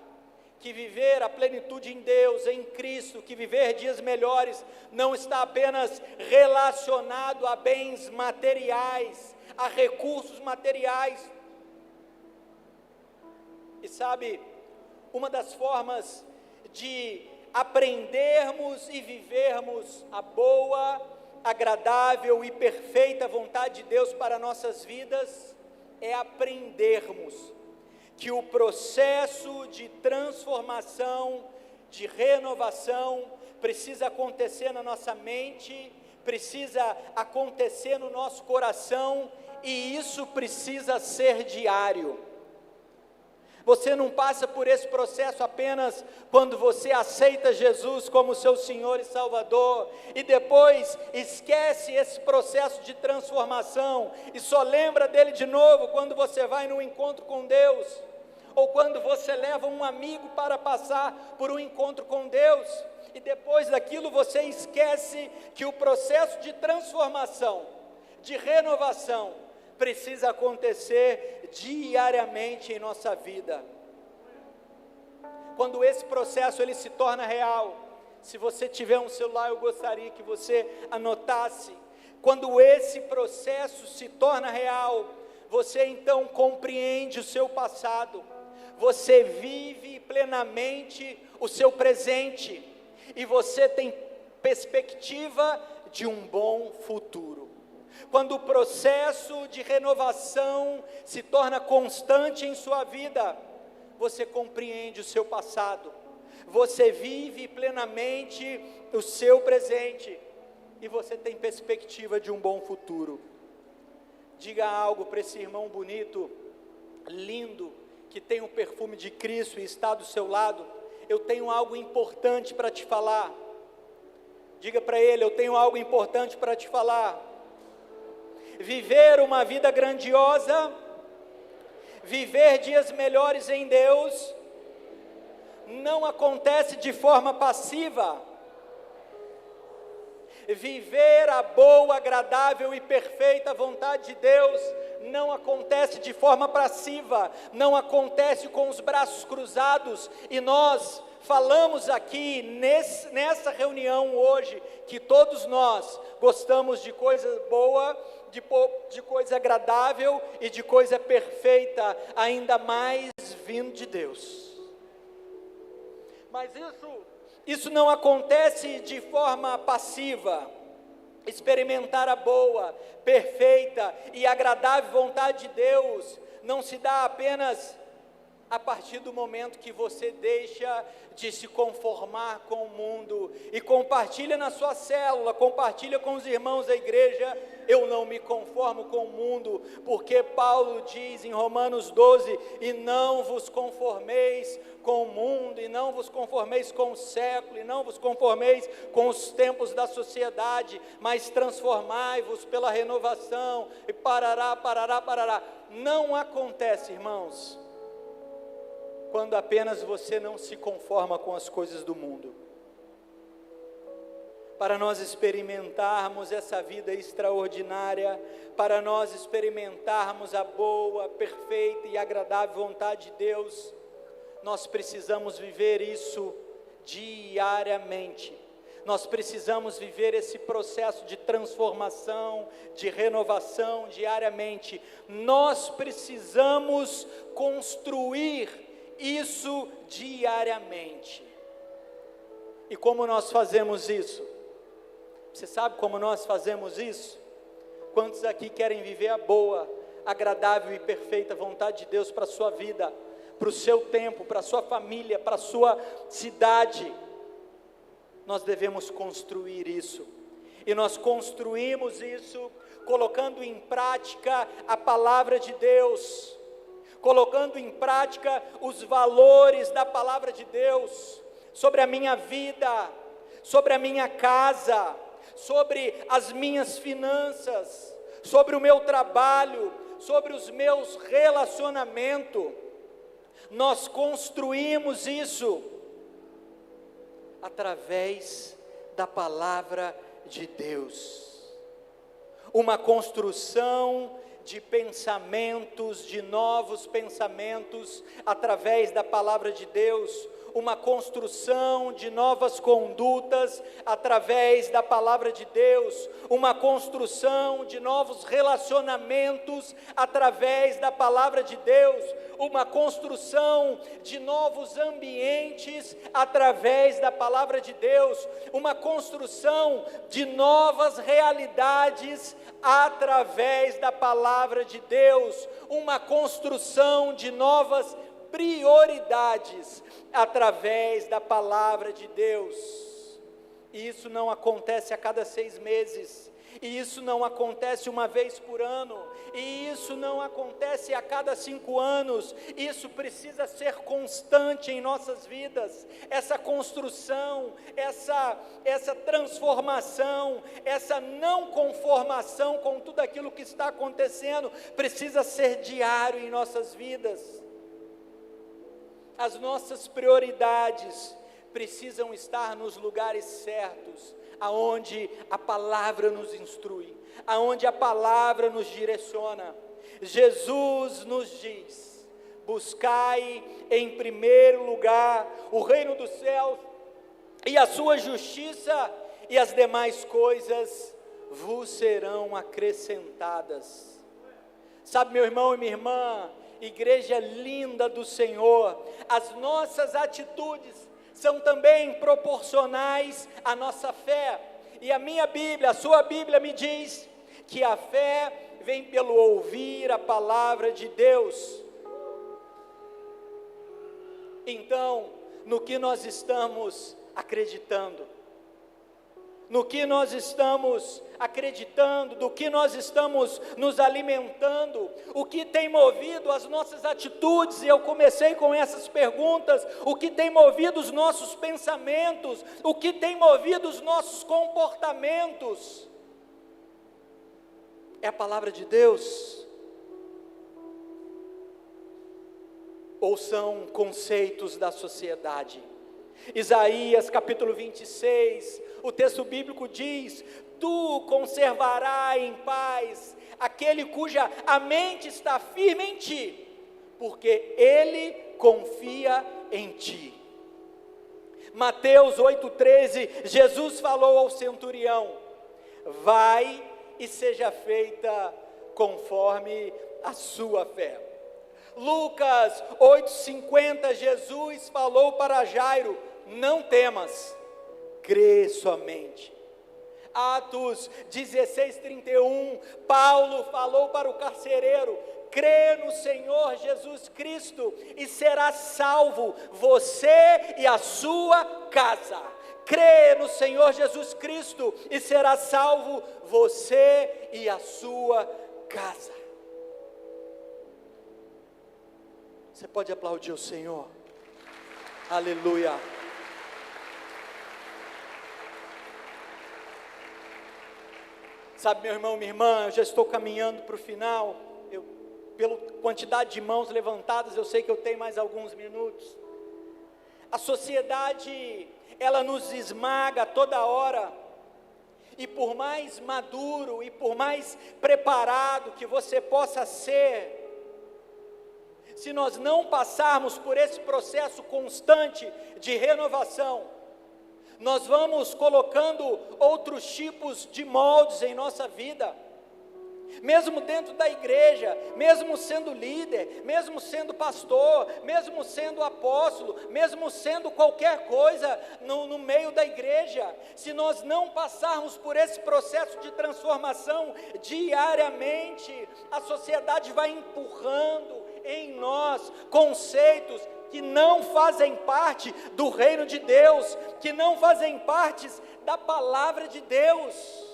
que viver a plenitude em Deus, em Cristo, que viver dias melhores, não está apenas relacionado a bens materiais, a recursos materiais. E sabe, uma das formas de aprendermos e vivermos a boa, agradável e perfeita vontade de Deus para nossas vidas, é aprendermos que o processo de transformação, de renovação, precisa acontecer na nossa mente, precisa acontecer no nosso coração, e isso precisa ser diário. Você não passa por esse processo apenas quando você aceita Jesus como seu Senhor e Salvador, e depois esquece esse processo de transformação, e só lembra dele de novo quando você vai num encontro com Deus, ou quando você leva um amigo para passar por um encontro com Deus, e depois daquilo você esquece que o processo de transformação, de renovação, precisa acontecer diariamente em nossa vida. Quando esse processo ele se torna real, se você tiver um celular, eu gostaria que você anotasse. Quando esse processo se torna real, você então compreende o seu passado, você vive plenamente o seu presente, e você tem perspectiva de um bom futuro. Quando o processo de renovação se torna constante em sua vida, você compreende o seu passado, você vive plenamente o seu presente, e você tem perspectiva de um bom futuro. Diga algo para esse irmão bonito, lindo, que tem o perfume de Cristo e está do seu lado. Eu tenho algo importante para te falar. Diga para ele: eu tenho algo importante para te falar. Viver uma vida grandiosa, viver dias melhores em Deus, não acontece de forma passiva. Viver a boa, agradável e perfeita vontade de Deus não acontece de forma passiva, não acontece com os braços cruzados. E nós falamos aqui nessa reunião hoje que todos nós gostamos de coisa boa, de coisa agradável e de coisa perfeita, ainda mais vindo de Deus. Mas isso não acontece de forma passiva. Experimentar a boa, perfeita e agradável vontade de Deus não se dá apenas a partir do momento que você deixa de se conformar com o mundo e compartilha na sua célula, compartilha com os irmãos da igreja: eu não me conformo com o mundo, porque Paulo diz em Romanos 12: e não vos conformeis com o mundo, e não vos conformeis com o século, e não vos conformeis com os tempos da sociedade, mas transformai-vos pela renovação, e parará. Não acontece, irmãos, quando apenas você não se conforma com as coisas do mundo. Para nós experimentarmos essa vida extraordinária, para nós experimentarmos a boa, perfeita e agradável vontade de Deus, nós precisamos viver isso diariamente. Nós precisamos viver esse processo de transformação, de renovação diariamente. Nós precisamos construir isso diariamente. E como nós fazemos isso? Você sabe como nós fazemos isso? Quantos aqui querem viver a boa, agradável e perfeita vontade de Deus para a sua vida, para o seu tempo, para a sua família, para a sua cidade? Nós devemos construir isso, e nós construímos isso colocando em prática a palavra de Deus, colocando em prática os valores da palavra de Deus, sobre a minha vida, sobre a minha casa, sobre as minhas finanças, sobre o meu trabalho, sobre os meus relacionamentos. Nós construímos isso através da palavra de Deus, uma construção de pensamentos, de novos pensamentos, através da palavra de Deus, uma construção de novas condutas, através da palavra de Deus, uma construção de novos relacionamentos, através da palavra de Deus, uma construção de novos ambientes, através da palavra de Deus, uma construção de novas realidades, através da palavra de Deus, uma construção de novas prioridades, através da palavra de Deus. E isso não acontece a cada 6 meses, e isso não acontece uma vez por ano, e isso não acontece a cada 5 anos, isso precisa ser constante em nossas vidas. Essa construção, essa transformação, essa não conformação com tudo aquilo que está acontecendo, precisa ser diário em nossas vidas. As nossas prioridades precisam estar nos lugares certos, aonde a palavra nos instrui, aonde a palavra nos direciona. Jesus nos diz: buscai em primeiro lugar o reino dos céus e a sua justiça, e as demais coisas vos serão acrescentadas. Sabe, meu irmão e minha irmã, igreja linda do Senhor, as nossas atitudes são também proporcionais à nossa fé. E a minha Bíblia, a sua Bíblia me diz que a fé vem pelo ouvir a palavra de Deus. Então, no que nós estamos acreditando? No que nós estamos acreditando, do que nós estamos nos alimentando, o que tem movido as nossas atitudes? E eu comecei com essas perguntas: o que tem movido os nossos pensamentos, o que tem movido os nossos comportamentos? É a palavra de Deus? Ou são conceitos da sociedade? Isaías capítulo 26, o texto bíblico diz: tu conservarás em paz aquele cuja a mente está firme em ti, porque ele confia em ti. Mateus 8,13, Jesus falou ao centurião: vai e seja feita conforme a sua fé. Lucas 8,50, Jesus falou para Jairo: não temas, crê somente. Atos 16:31, Paulo falou para o carcereiro: crê no Senhor Jesus Cristo e será salvo você e a sua casa. Crê no Senhor Jesus Cristo e será salvo você e a sua casa. Você pode aplaudir o Senhor? Aleluia. Sabe, meu irmão, minha irmã, eu já estou caminhando para o final. Pela quantidade de mãos levantadas, eu sei que eu tenho mais alguns minutos. A sociedade, ela nos esmaga toda hora. E por mais maduro e por mais preparado que você possa ser, se nós não passarmos por esse processo constante de renovação, nós vamos colocando outros tipos de moldes em nossa vida. Mesmo dentro da igreja, mesmo sendo líder, mesmo sendo pastor, mesmo sendo apóstolo, mesmo sendo qualquer coisa no meio da igreja, se nós não passarmos por esse processo de transformação diariamente, a sociedade vai empurrando em nós conceitos que não fazem parte do reino de Deus, que não fazem parte da palavra de Deus.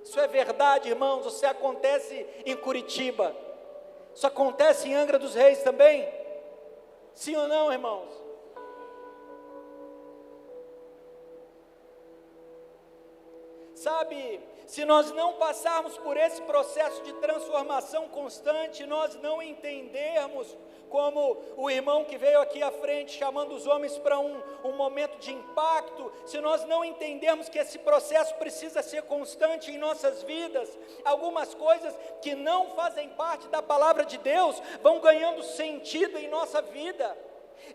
Isso é verdade, irmãos. Isso acontece em Curitiba, isso acontece em Angra dos Reis também, sim ou não, irmãos? Sabe, se nós não passarmos por esse processo de transformação constante, nós não entendermos, como o irmão que veio aqui à frente, chamando os homens para um momento de impacto, se nós não entendermos que esse processo precisa ser constante em nossas vidas, algumas coisas que não fazem parte da palavra de Deus, vão ganhando sentido em nossa vida.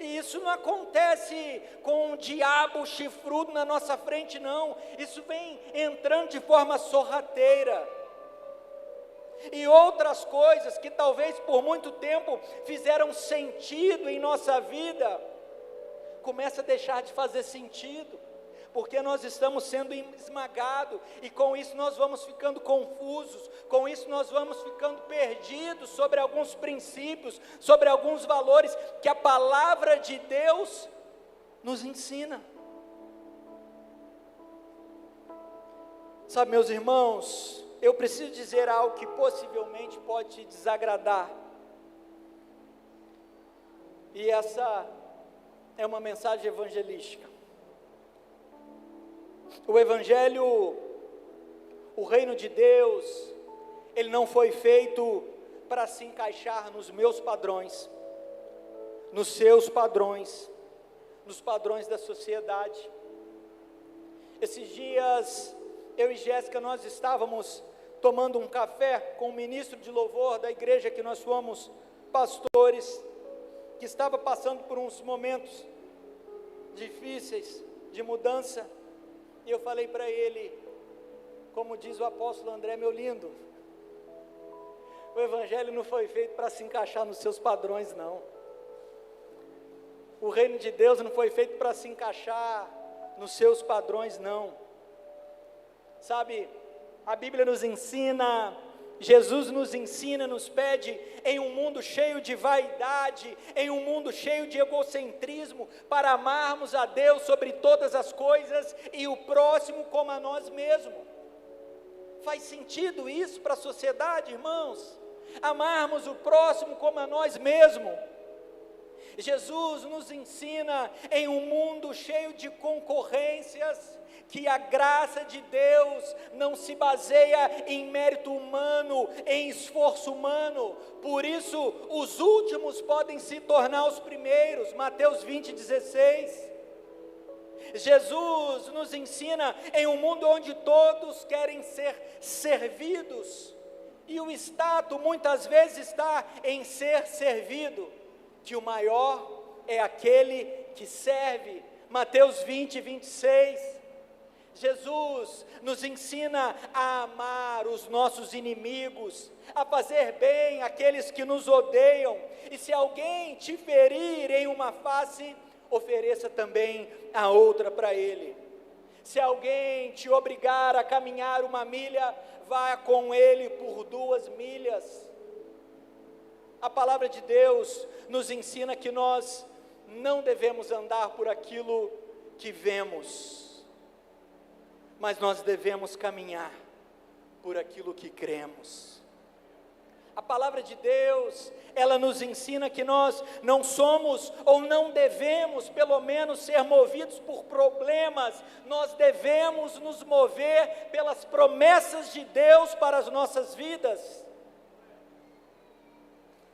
E isso não acontece com um diabo chifrudo na nossa frente, não. Isso vem entrando de forma sorrateira. E outras coisas que talvez por muito tempo fizeram sentido em nossa vida, começa a deixar de fazer sentido, porque nós estamos sendo esmagados, e com isso nós vamos ficando confusos, com isso nós vamos ficando perdidos sobre alguns princípios, sobre alguns valores que a palavra de Deus nos ensina. Sabe, meus irmãos, eu preciso dizer algo que possivelmente pode te desagradar, e essa é uma mensagem evangelística. O evangelho, o reino de Deus, ele não foi feito para se encaixar nos meus padrões, nos seus padrões, nos padrões da sociedade. Esses dias, eu e Jéssica, nós estávamos tomando um café com o ministro de louvor da igreja que nós fomos pastores, que estava passando por uns momentos difíceis de mudança, e eu falei para ele, como diz o apóstolo André, meu lindo, o evangelho não foi feito para se encaixar nos seus padrões, não. O reino de Deus não foi feito para se encaixar nos seus padrões, não. Sabe, a Bíblia nos ensina, Jesus nos ensina, nos pede, em um mundo cheio de vaidade, em um mundo cheio de egocentrismo, para amarmos a Deus sobre todas as coisas e o próximo como a nós mesmos. Faz sentido isso para a sociedade, irmãos? Amarmos o próximo como a nós mesmos. Jesus nos ensina, em um mundo cheio de concorrências, que a graça de Deus não se baseia em mérito humano, em esforço humano, por isso os últimos podem se tornar os primeiros, Mateus 20:16. Jesus nos ensina em um mundo onde todos querem ser servidos, e o status muitas vezes está em ser servido, que o maior é aquele que serve, Mateus 20:26. Jesus nos ensina a amar os nossos inimigos, a fazer bem àqueles que nos odeiam, e se alguém te ferir em uma face, ofereça também a outra para ele. Se alguém te obrigar a caminhar 1 milha, vá com ele por 2 milhas. A palavra de Deus nos ensina que nós não devemos andar por aquilo que vemos, mas nós devemos caminhar por aquilo que cremos. A palavra de Deus, ela nos ensina que nós não somos ou não devemos, pelo menos, ser movidos por problemas, nós devemos nos mover pelas promessas de Deus para as nossas vidas.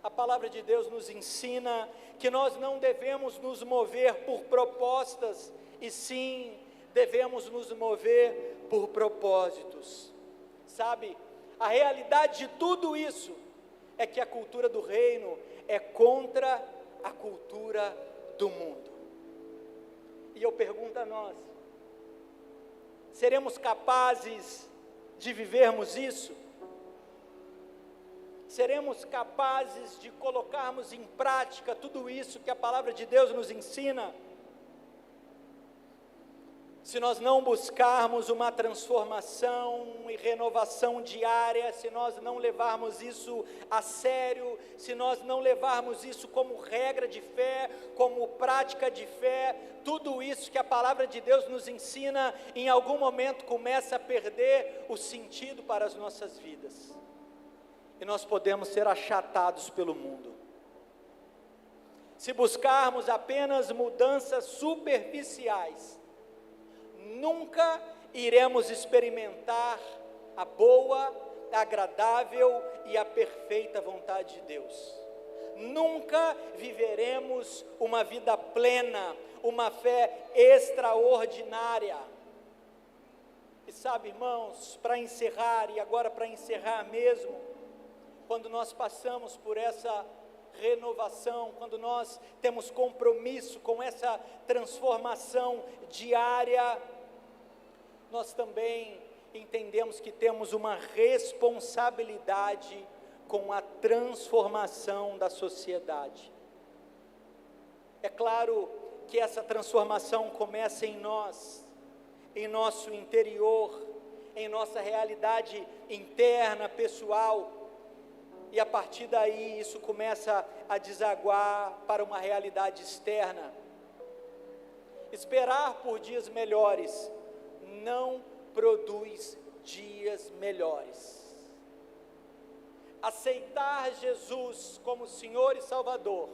A palavra de Deus nos ensina que nós não devemos nos mover por propostas, e sim devemos nos mover por propósitos. Sabe, a realidade de tudo isso é que a cultura do reino é contra a cultura do mundo. E eu pergunto a nós, seremos capazes de vivermos isso? seremos capazes de colocarmos em prática tudo isso que a palavra de Deus nos ensina, se nós não buscarmos uma transformação e renovação diária, se nós não levarmos isso a sério, se nós não levarmos isso como regra de fé, como prática de fé, tudo isso que a palavra de Deus nos ensina, em algum momento começa a perder o sentido para as nossas vidas, e nós podemos ser achatados pelo mundo. Se buscarmos apenas mudanças superficiais, nunca iremos experimentar a boa, a agradável e a perfeita vontade de Deus. Nunca viveremos uma vida plena, uma fé extraordinária. E sabe, irmãos, para encerrar, e agora para encerrar mesmo, quando nós passamos por essa renovação, quando nós temos compromisso com essa transformação diária, nós também entendemos que temos uma responsabilidade com a transformação da sociedade. É claro que essa transformação começa em nós, em nosso interior, em nossa realidade interna, pessoal, e a partir daí isso começa a desaguar para uma realidade externa. Esperar por dias melhores não produz dias melhores. Aceitar Jesus como Senhor e Salvador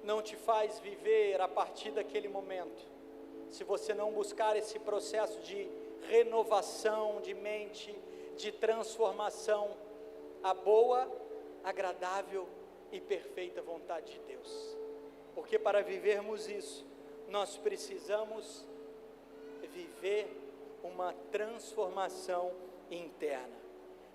não te faz viver a partir daquele momento, se você não buscar esse processo de renovação de mente, de transformação, a boa, agradável e perfeita vontade de Deus. Porque para vivermos isso, nós precisamos viver uma transformação interna.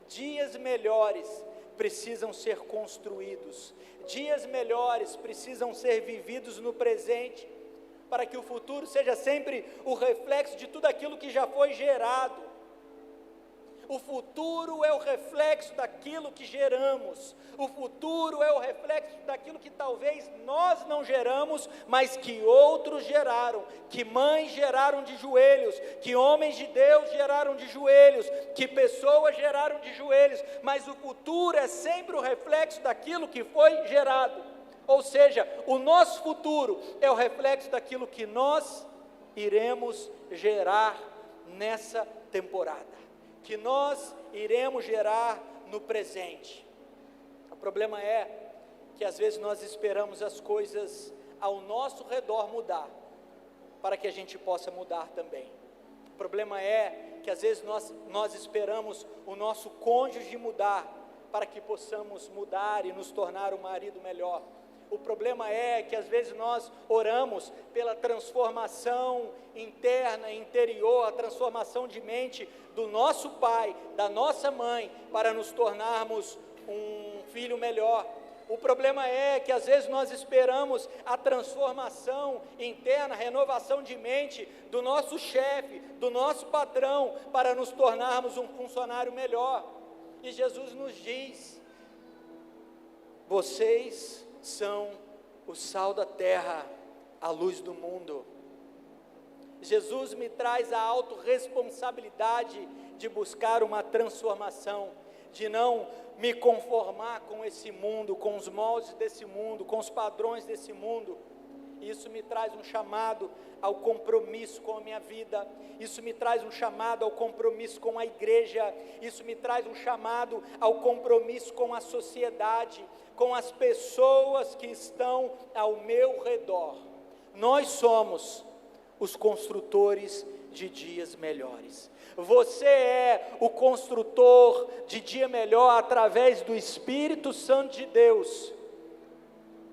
Dias melhores precisam ser construídos, dias melhores precisam ser vividos no presente, para que o futuro seja sempre o reflexo de tudo aquilo que já foi gerado. O futuro é o reflexo daquilo que geramos, o futuro é o reflexo daquilo que talvez nós não geramos, mas que outros geraram, que mães geraram de joelhos, que homens de Deus geraram de joelhos, que pessoas geraram de joelhos, mas o futuro é sempre o reflexo daquilo que foi gerado. Ou seja, o nosso futuro é o reflexo daquilo que nós iremos gerar nessa temporada, que nós iremos gerar no presente. O problema é que às vezes nós esperamos as coisas ao nosso redor mudar, para que a gente possa mudar também. O problema é que às vezes nós esperamos o nosso cônjuge mudar, para que possamos mudar e nos tornar um marido melhor. O problema é que às vezes nós oramos pela transformação interna, interior, a transformação de mente do nosso pai, da nossa mãe, para nos tornarmos um filho melhor. O problema é que às vezes nós esperamos a transformação interna, a renovação de mente do nosso chefe, do nosso patrão, para nos tornarmos um funcionário melhor. E Jesus nos diz: vocês são o sal da terra, a luz do mundo. Jesus me traz a autorresponsabilidade de buscar uma transformação, de não me conformar com esse mundo, com os moldes desse mundo, com os padrões desse mundo. Isso me traz um chamado ao compromisso com a minha vida, isso me traz um chamado ao compromisso com a igreja, isso me traz um chamado ao compromisso com a sociedade, com as pessoas que estão ao meu redor. Nós somos os construtores de dias melhores. Você é o construtor de dia melhor através do Espírito Santo de Deus,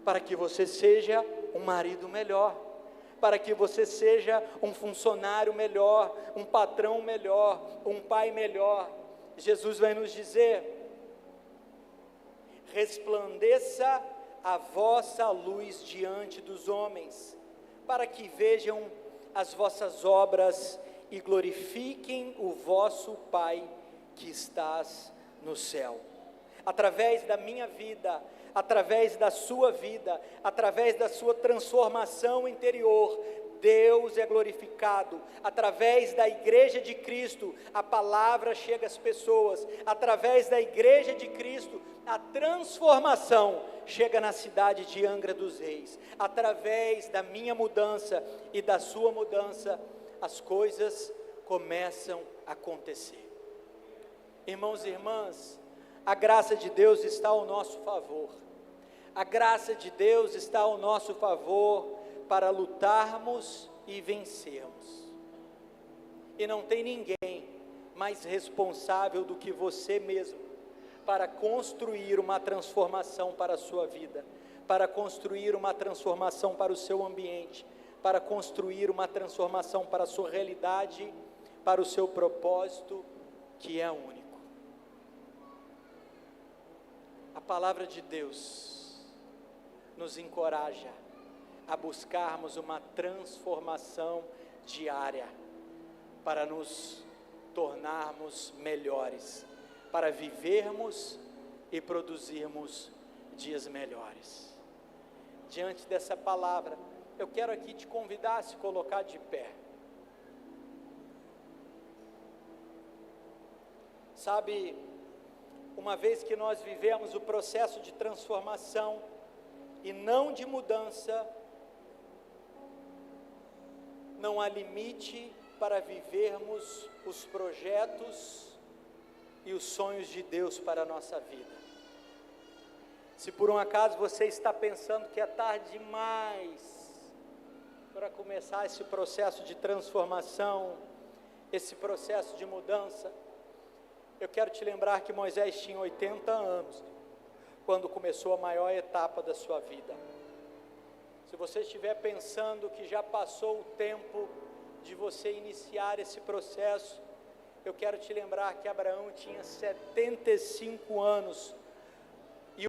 para que você seja um marido melhor, para que você seja um funcionário melhor, um patrão melhor, um pai melhor. Jesus vai nos dizer: resplandeça a vossa luz diante dos homens, para que vejam as vossas obras e glorifiquem o vosso Pai que estás no céu. Através da minha vida, através da sua vida, através da sua transformação interior, Deus é glorificado. Através da igreja de Cristo, a palavra chega às pessoas. Através da igreja de Cristo, a transformação chega na cidade de Angra dos Reis. Através da minha mudança e da sua mudança, as coisas começam a acontecer. Irmãos e irmãs, a graça de Deus está ao nosso favor. A graça de Deus está ao nosso favor para lutarmos e vencermos. E não tem ninguém mais responsável do que você mesmo para construir uma transformação para a sua vida, para construir uma transformação para o seu ambiente, para construir uma transformação para a sua realidade, para o seu propósito, que é único. A palavra de Deus nos encoraja a buscarmos uma transformação diária, para nos tornarmos melhores, para vivermos e produzirmos dias melhores. Diante dessa palavra, eu quero aqui te convidar a se colocar de pé. Sabe, uma vez que nós vivemos o processo de transformação e não de mudança, não há limite para vivermos os projetos e os sonhos de Deus para a nossa vida. Se por um acaso você está pensando que é tarde demais para começar esse processo de transformação, esse processo de mudança, eu quero te lembrar que Moisés tinha 80 anos, quando começou a maior etapa da sua vida. Se você estiver pensando que já passou o tempo de você iniciar esse processo, eu quero te lembrar que Abraão tinha 75 anos